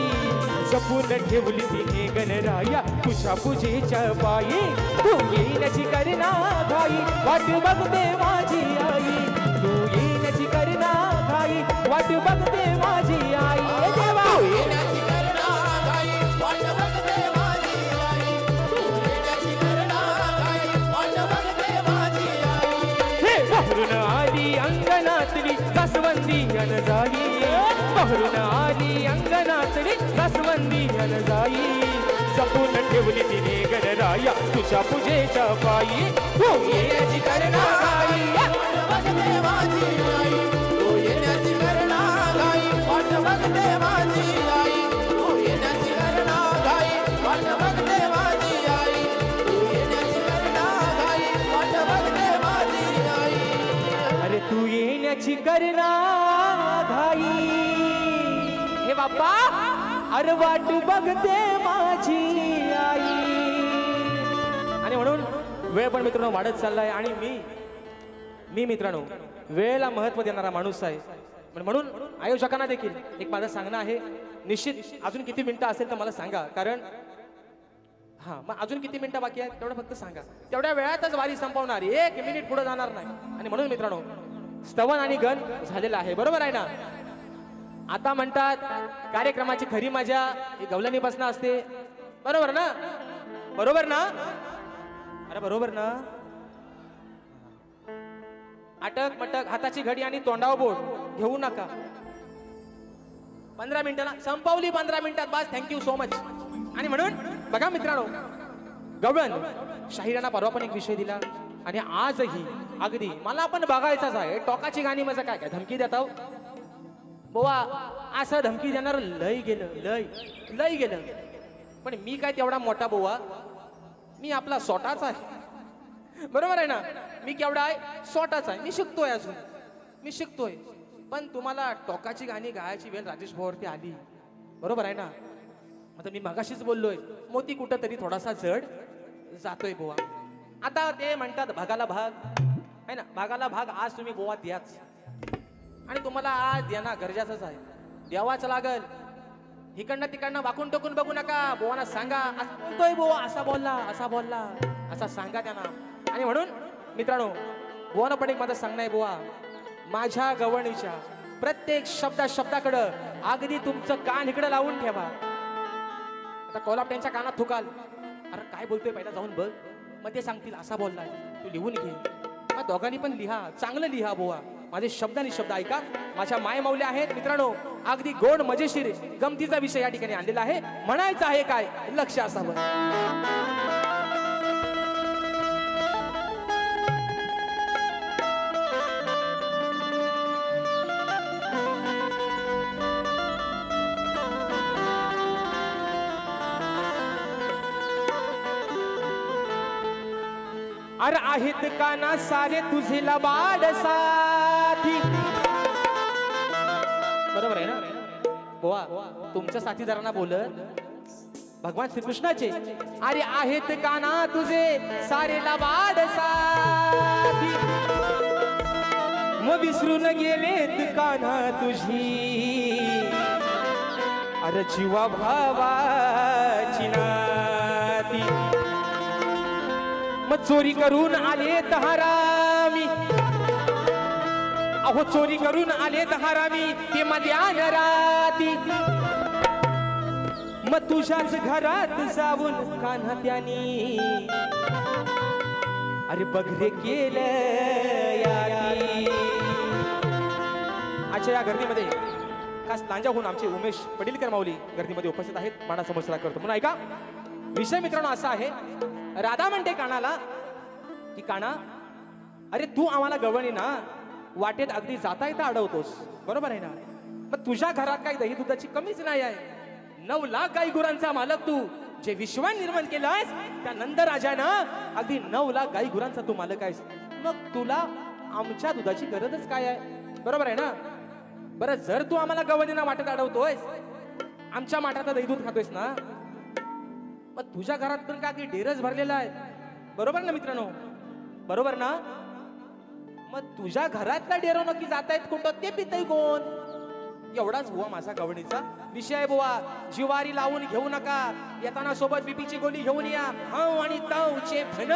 जपून ठेवली तिने गणराया तुझ्या पूजेच्या पायी तू येण्याची करना घाई वाट बघते माझी आई तू येण्याची करना घाई वाट बघते माझी आई देवा तू येण्याची करना घाई वाट बघते माझी आई तू येण्याची करना घाई वाट बघते माझी आई हे बहरून आली अंगणातली जास्वंदी अनजाई बहरून आली अंगणातली जास्वंदी अनजाई जपून ठेवली तिने गणराया तुझ्या पूजेच्या पायी तू येण्याची करना घाई वाट बघते माझी आई तू येण्याची करना घाई वाट बघते माझी आई तू येण्याची करना घाई वाट बघते माझी आई तू येण्याची करना घाई वाट बघते माझी आई अरे तू येण्याची करना घाई हे बाप्पा अरे वाट बघते माझी आई आणि म्हणून वेळ पण मित्रांनो वाढत चाललाय आणि मी मित्रांनो वेळेला महत्व देणारा माणूस आहे म्हणून आयोजकांना देखील एक माझं सांगणं आहे निश्चित अजून किती मिनिटं असेल तर मला सांगा कारण हा मग अजून किती मिनिटं बाकी आहेत तेवढं फक्त सांगा तेवढ्या वेळातच वारी संपवणार 1 मिनिट पुढे जाणार नाही आणि म्हणून मित्रांनो स्तवन आणि गण झालेला आहे बरोबर आहे ना आता म्हणतात कार्यक्रमाची खरी मजा ही गवलनीपासून असते बरोबर ना बरोबर ना अरे बरोबर ना अटक मटक हाताची घडी आणि तोंडावर बोट घेऊ नका 15 मिनिटाला संपवली 15 मिनिटात बस थँक्यू सो मच आणि म्हणून बघा मित्रांनो गवळण शाहिरांना परवा पण एक विषय दिला आणि आजही अगदी मला पण बघायचाच आहे टोकाची गाणी माझं काय काय धमकी देता बोवा असं धमकी देणार लय गेलं पण मी काय तेवढा मोठा बोवा मी आपला स्वतःच आहे बरोबर आहे ना मी केवढा आहे स्वतःच आहे मी शिकतोय अजून मी शिकतोय पण तुम्हाला टोकाची गाणी गायची वेळ राजेश भाऊवरती आली बरोबर आहे ना आता मी मगाशीच बोललोय मोती कुठं तरी थोडासा जड जातोय बोवा आता ते म्हणतात भागाला भाग आहे ना भागाला भाग आज तुम्ही बोवा द्याच आणि तुम्हाला आज देणं गरजेचंच आहे द्यावाच लागल इकडनं तिकडनं वाकून टोकून बघू नका बोवाना सांगा बोलतोय बोवा असा बोलला असा सांगा त्यांना आणि म्हणून मित्रांनो बोवानं पण एक माझं सांगणं आहे बोवा माझ्या गवळणीच्या प्रत्येक शब्दाकडं अगदी तुमचं कान इकडं लावून ठेवा आता कोल्हाप त्यांच्या कानात थुकाल अरे काय बोलतोय पहिला जाऊन बघ मग ते सांगतील असा बोललाय तू लिहून घे मग दोघांनी पण लिहा चांगलं लिहा बोवा माझे शब्द आणि शब्द ऐका. माझ्या मायमौल्या आहेत मित्रांनो, अगदी गोड मजेशीर गमतीचा विषय या ठिकाणी आणलेला आहे. म्हणायचं आहे काय, लक्ष असावं. अरे आहेत का ना सारे तुझे लबाड साथी. बरोबर आहे ना बोवा, तुमच्या साथीदारांना बोलत भगवान श्रीकृष्णाचे. अरे आहेत का ना तुझे सारे लबाड साथी, मग विसरून गेलेत कान्हा तुझी अरे जीवा भावाची नाती. मग चोरी करून आले हरामी, अहो चोरी करून आले हरामी ते मध्यान राती. मग तुझ्याच घरात जाऊन कान्हा त्यानी अरे बघरे केलं यानी. आजच्या या गर्दीमध्ये खास लांजाहून आमचे उमेश पडिलकर माऊली गर्दीमध्ये उपस्थित आहेत. मानासमोर सला करतो म्हणून ऐका. विषय मित्रांनो असा आहे, राधा म्हणते कानाला की काना अरे तू आम्हाला गवळणी ना वाटेत अगदी जाता येता अडवतोस, बरोबर आहे ना. मग तुझ्या घरात काही दही दुधाची कमीच नाही आहे. 9 लाख गाई गुरांचा मालक तू, जे विश्वान निर्माण केलंयस त्या नंद राजानं अगदी 9 लाख गाई गुरांचा तू मालक आहेस. मग तुला आमच्या दुधाची गरजच काय आहे, बरोबर आहे ना. बरं जर तू आम्हाला गवळणीना वाटेत अडवतोयस, आमच्या माठात दही दूध खातोयस ना, मग तुझ्या घरात पण काय डेरच भरलेला आहे, बरोबर ना मित्रांनो, बरोबर ना. मग तुझ्या घरातला डेरो नक्की जातायत कोणतं, ते पितय कोण. एवढाच बुवा माझा गवणीचा विषय आहे बुवा. जिवारी लावून घेऊ नका, येताना सोबत बीपीची गोळी घेऊन या. हाव आणि तावचे फन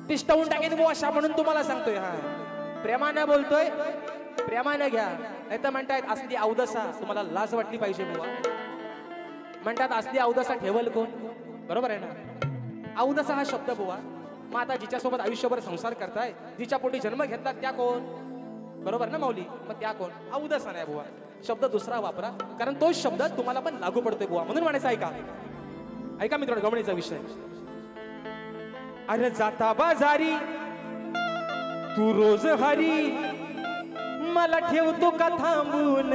पिष्टवून टाकेन बुवा अशा म्हणून तुम्हाला सांगतोय. हा प्रेमानं बोलतोय, प्रेमानं घ्या. नाही तर म्हणतायत असली अवदसा, तुम्हाला लाज वाटली पाहिजे बुवा. म्हणतात असली अवदसा ठेवल कोण, बरोबर आहे ना. अवदसा हा शब्द बुवा, मग आता जिच्यासोबत आयुष्यभर संसार करताय, जिच्या पोटी जन्म घेतला त्या कोण, बरोबर ना माऊली. मग त्या कोण, अवदसा नाही बुवा. शब्द दुसरा वापरा, कारण तोच शब्द तुम्हाला पण लागू पडतोय बुवा, म्हणून म्हणायचं. ऐका ऐका मित्रांनो गवणीचा विषय. अरे जाता बाजारी तू रोज हरी, मला ठेवतो का थांबून.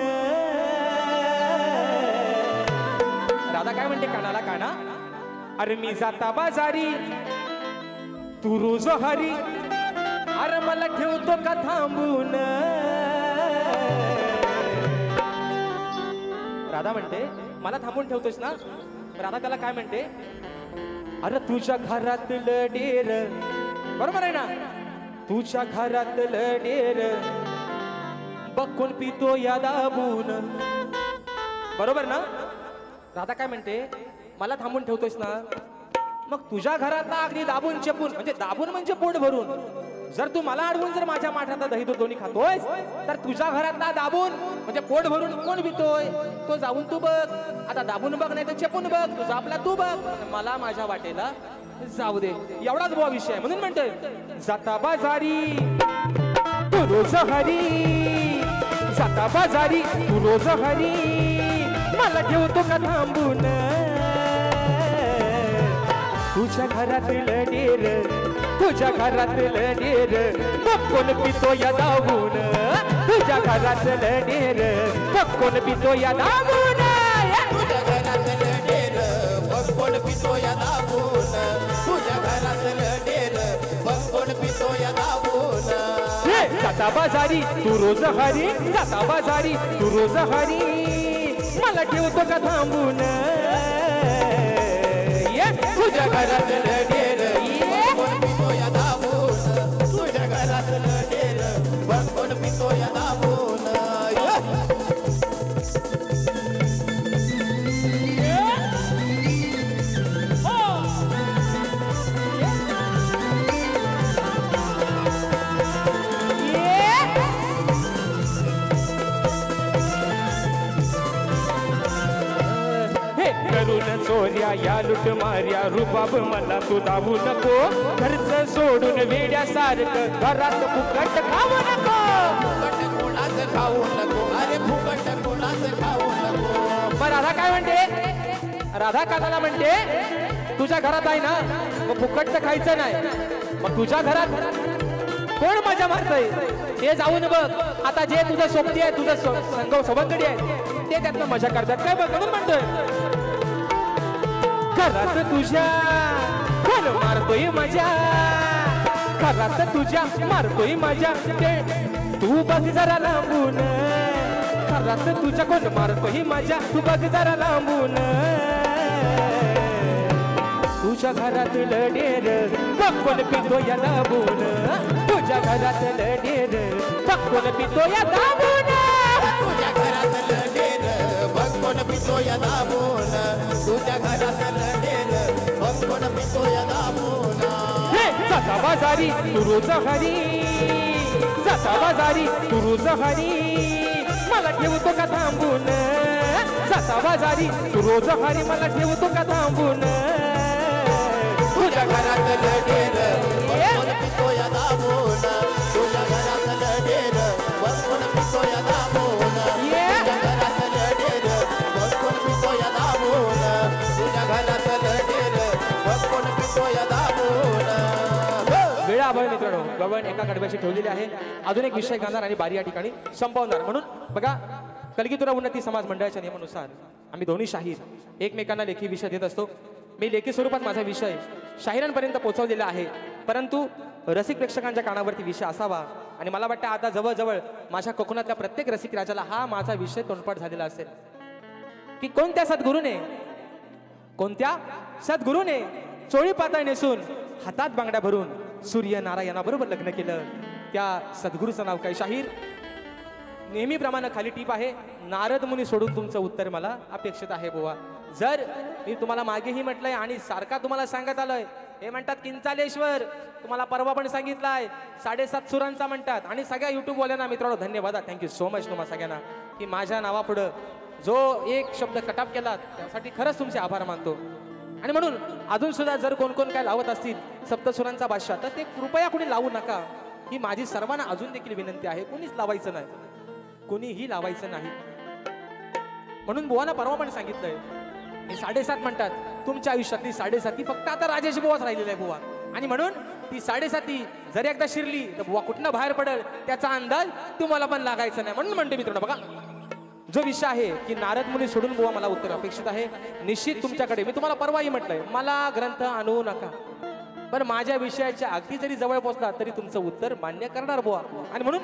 राधा काय म्हणते कानाला, काना अरे मी जाता बाजारी तू रोज हरी, अरे मला ठेवतो का थांबून. राधा म्हणते मला थांबून ठेवतोस ना. राधा त्याला काय म्हणते, अरे तुझ्या घरातलं डेर, बरोबर आहे ना, तुझ्या घरातलं डेर बघ कोण पितो या दाबून, बरोबर ना. राधा काय म्हणते, मला थांबून ठेवतोस ना, मग तुझ्या घरातला अगदी दाबून चेपून, म्हणजे दाबून म्हणजे पोट भरून. जर तू मला अडवून जर माझ्या माठातला दही दूध दोन्ही खातोय, तर तुझ्या घरातला दाबून म्हणजे पोट भरून कोण पितोय तो जाऊन तू बघ. आता दाबून बघ नाही तर चेपून बघ, तुझा आपला तू बघ, मला माझ्या वाटेला जाऊ दे. एवढाच बुवा विषय. म्हणून म्हणतोय जाता बाजारी तू रोज हरी, जाता बाजारी तू रोज हरी, मला ठेवतो का थांबून. तुझ्या घरातलं डेर, तुझ्या घरातलं डेर बघ कोण पितो या दाबून. तुझ्या घरातलं डेर बघ कोण पितो या दाबून. तुझ्या घरातलं डेर बघ कोण पितो या दाबून. तुझ्या घरातलं डेर बघ कोण पितो या दाबून. जाता बाजारी तू रोज हरी, जाता बाजारी तू रोज हरी, मला ठेवतो का थांबून. तुझ्या घरातलं डेर बघ कोण पितो या दाबून. तुझ्या घरातलं डेर बघ कोण पितो या दाबून. करून चोऱ्या या लुट मार्या रुबाब मला तू दाबू नको घरचं सोडून वेड्यासारखं घरात फुकट खाऊ नको फुकट कोणाचं खाऊ नको अरे फुकट कोणाचं खाऊ नको मग राधा काय म्हणते राधा काकाला म्हणते तुझ्या घरात आहे ना मग फुकटचं खायचं नाही मग तुझ्या घरात कोण मजा मारतय ते जाऊन बघ आता जे तुझं सोबती आहे तुझं सवंगडी आहे ते त्यातनं मजा करतात काय बघ म्हणून म्हणतोय घरात तुझ्या कोण मारतोय मजा घरात तुझ्या मारतोय मजा ते तू बघ जरा लांबून घरात तुझ्या कोण मारतोय मजा तू बघ जरा लांबून तुझ्या घरातलं डेर बघून पितो या दाबून तुझ्या घरातलं डेर बघून पितो या दाबून तुझ्या घरातलं डेर बघून पितो या दाबून तुझ्या घरातलं डेर बघून पितो या दाबून जाता बाजारी तू रोज हरी जाता बाजारी तू रोज हरी मला ठेवतो का थांबून जाता बाजारी तू रोज हरी मला ठेवतो का थांबून तुझ्या घरातलं डेर बघून पितो या दाबून तुझ्या घरातलं डेर बघून पितो या दाबून तुझ्या घरातलं डेर बघून पितो या दाबून तुझ्या घरातलं डेर बघून पितो या दाबून वेळा अभावी मित्रांनो गवण एका कडब्याशी ठेवलेली आहे अजून एक विषय गाणार आणि बारी या ठिकाणी संपवणार म्हणून बघा कलगीतुरा उन्नती समाज मंडळाच्या नियमानुसार आम्ही दोन्ही शाहीर एकमेकांना लेखी विषय देत असतो मी लेखी स्वरूपात माझा विषय शाहिरांपर्यंत पोहोचवलेला आहे परंतु रसिक प्रेक्षकांच्या कानावरती विषय असावा आणि मला वाटतं आता जवळजवळ माझ्या कोकणातल्या प्रत्येक रसिक राजाला हा माझा विषय तोंडपाठ झालेला असेल की कोणत्या सद्गुरूने चोळी पातळ नेसून हातात बांगड्या भरून सूर्यनारायणाबरोबर लग्न केलं त्या सद्गुरूचं नाव काय शाहीर नेहमीप्रमाणे खाली टीप आहे नारद मुनी सोडून तुमचं उत्तर मला अपेक्षित आहे बुवा जर मी तुम्हाला मागेही म्हटलंय आणि सारखा तुम्हाला सांगत आलोय हे म्हणतात किंचालेश्वर तुम्हाला परवा पण सांगितलंय 7.5 सुरांचा म्हणतात आणि सगळ्या युट्यूब वाल्यांना मित्रांनो धन्यवाद थँक्यू सो मच तुम्हाला सगळ्यांना की माझ्या नावापुढं जो एक शब्द कटाप केला त्यासाठी खरंच तुमचे आभार मानतो आणि म्हणून अजून सुद्धा जर कोण कोण काय लावत असतील सप्तसुरांचा बादशाह तर ते कृपया कोणी लावू नका ही माझी सर्वांना अजून देखील विनंती आहे कोणीच लावायचं नाही कोणीही लावायचं नाही म्हणून बुवाना परवा पण सांगितलंय हे 7.5 म्हणतात तुमच्या आयुष्यातली 7.5 फक्त आता राजेश बुवाच राहिलेला आहे बुवा आणि म्हणून ती 7.5 जर एकदा शिरली तर बुवा कुठनं बाहेर पडेल त्याचा अंदाज तुम्हाला पण लागायचा नाही म्हणून म्हणते मित्रांनो बघा जो विषय आहे की नारद मुनी सोडून बुवा मला उत्तर अपेक्षित आहे निश्चित तुमच्याकडे मी तुम्हाला परवाही म्हटलंय मला ग्रंथ आणू नका पण माझ्या विषयाच्या अगदी जरी जवळ पोहोचला तरी तुमचं उत्तर मान्य करणार बुवा आणि म्हणून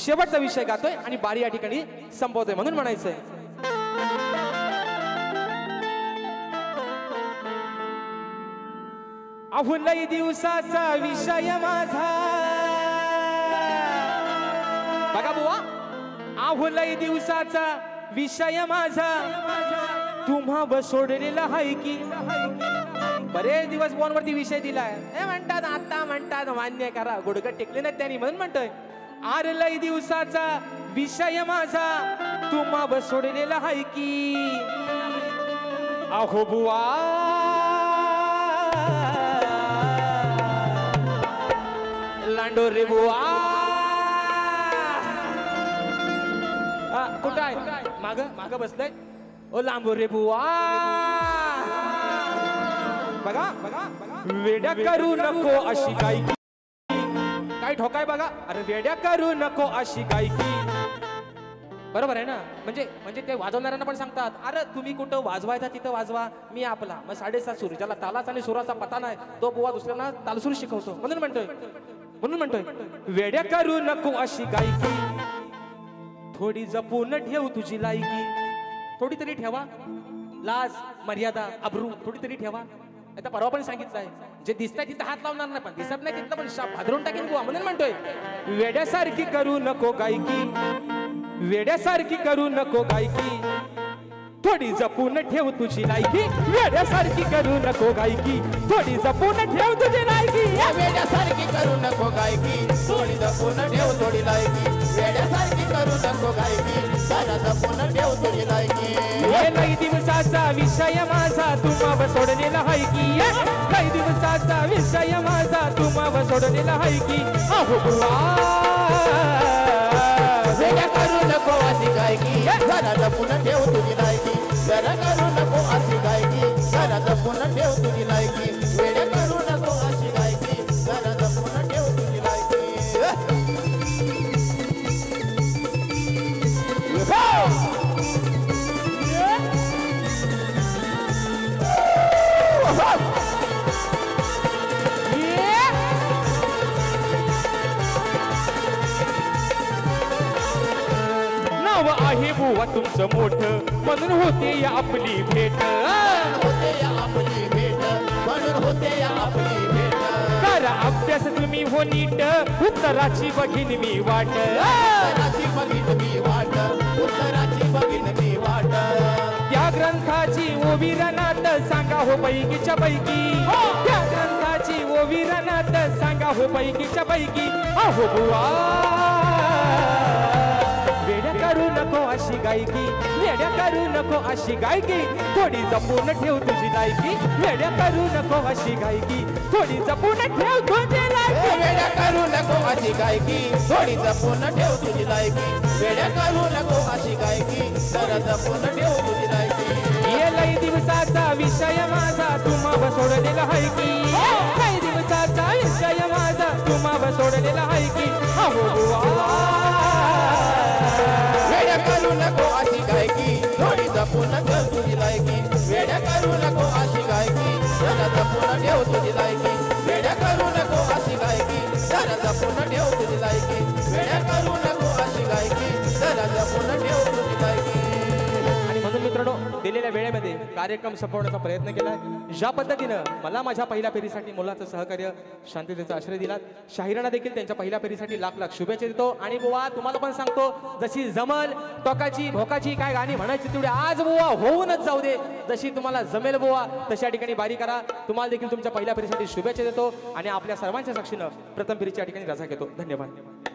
शेवटचा विषय गातोय आणि बारी या ठिकाणी संपवतोय म्हणून म्हणायचंय अहुलई दिवसाचा विषय माझा बघा बुवा अहुलई दिवसाचा विषय माझा तुम्हा सोडलेला हाय की बरेच दिवस फोनवरती विषय दिलाय हे म्हणतात आता म्हणतात मान्य करा गुडघे टेकले नाही त्यांनी म्हणून म्हणतोय आरलई दिवसाचा विषय माझा तुम्हा सोडलेला हाय की अहो बुवा लांडो रे बुवा कुठं आहे माग माग बसलाय ओ लांबो रे बुवा बघा वेड्या करू नको अशी गायकी काय ठोकाय बघा अरे वेड्या करू नको अशी गायकी बरोबर आहे ना म्हणजे ते वाजवणाऱ्यांना पण सांगतात अरे तुम्ही कुठं वाजवायचा तिथं वाजवा मी आपला मग 7.5 सूर ज्याला तालाचा आणि सुराचा पता नाही तो बुवा दुसऱ्यांना तालसूर शिकवतो म्हणून म्हणतोय वेड्या करू नको अशी गायकी थोडी जपून ठेव तुझी लायकी थोडी तरी ठेवा लाज मर्यादा अब्रू थोडी तरी ठेवा आता परवा पण सांगितलंय जे दिसतंय तिथं हात लावणार नाही पण दिसत नाही तिथलं पण शाप भादरून टाकेन बुवा म्हणून म्हणतोय वेड्यासारखी करू नको गायकी वेड्यासारखी करू नको गायकी थोडी जपून ठेव तुझी लायकी वेड्यासारखी करू नको गायकी थोडी जपून ठेव तुझी लायकी वेड्यासारखी करू नको गायकी थोडी जपून ठेव थोडी लायकी वेड्यासारखी करू नको गायकी जरा जपून ठेव थोडी लायकी हे नाही दिवसा दिवसाचा विषय माझा तुम्हाव सोडलेला हाय की काही दिवसाचा विषय माझा तुम्हाव सोडलेला हाय की अहो बुवा वेड्या करू नको अशी गायकी जरा जपून ठेव तुझी लायकी वेड्या करू नको अशी गायकी जरा जपून ठेव तुझी लायकी वेड्या करू नको अशी गायकी जरा जपून ठेव तुझी लायकी नाव आहे बुवा तुमचं मोठं म्हणून होते या आपली भेट होते या आपली भेट म्हणून होते या आपली भेट करा अभ्यास तुम्ही हो नीट उत्तराची बघीन मी वाट उत्तराची बघीन मी वाट उत्तराची बघीन मी वाट त्या ग्रंथाची ओविरनात सांगा हो पैकीच्या पैकी त्या ग्रंथाची ओविरनात सांगा हो पैकीच्या पैकी अहो बुवा वेड्या करू नको अशी गायकी वेड्या करू नको अशी गायकी थोडी जपून ठेव तुझी लायकी वेड्या करू नको अशी गायकी थोडी जपून ठेव तुझी लायकी वेड्या करू नको अशी गायकी थोडी जपून ठेव तुझी लायकी वेड्या करू नको अशी गायकी जरा जपून ठेव तुझी लायकी ये लई दिवसाचा विषय माझा तुम्हाव सोडलेला हाय की काही दिवसाचा विषय माझा तुम्हाव सोडलेला हाय की अहो बुवा वेड्या करू नको अशी गायकी थोडी जपून ठेव तुझी लायकी वेड्या करू नको अशी गायकी जरा जपून ठेव तुझी लायकी वेड्या करू नको अशी गायकी जरा जपून ठेव तुझी लायकी वेड्या करू नको अशी गायकी जरा जपून ठेव तुझी लायकी आणि म्हणून मित्रांनो दिलेल्या वेळेमध्ये कार्यक्रम संपवण्याचा प्रयत्न केलाय ज्या पद्धतीनं मला माझ्या पहिल्या फेरीसाठी मुलाचं सहकार्य शांततेचा आश्रय दिलात शाहिरांना देखील त्यांच्या पहिल्या फेरीसाठी लाख लाख शुभेच्छा देतो आणि बुवा तुम्हाला पण सांगतो जशी जमल टोकाची भोकाची काय गाणी म्हणायची तेवढी आज बुवा होऊनच जाऊ दे जशी तुम्हाला जमेल बुवा तशा ठिकाणी बारी करा तुम्हाला देखील तुमच्या पहिल्या फेरीसाठी शुभेच्छा देतो आणि आपल्या सर्वांच्या साक्षीनं प्रथम फेरीच्या ठिकाणी रजा घेतो धन्यवाद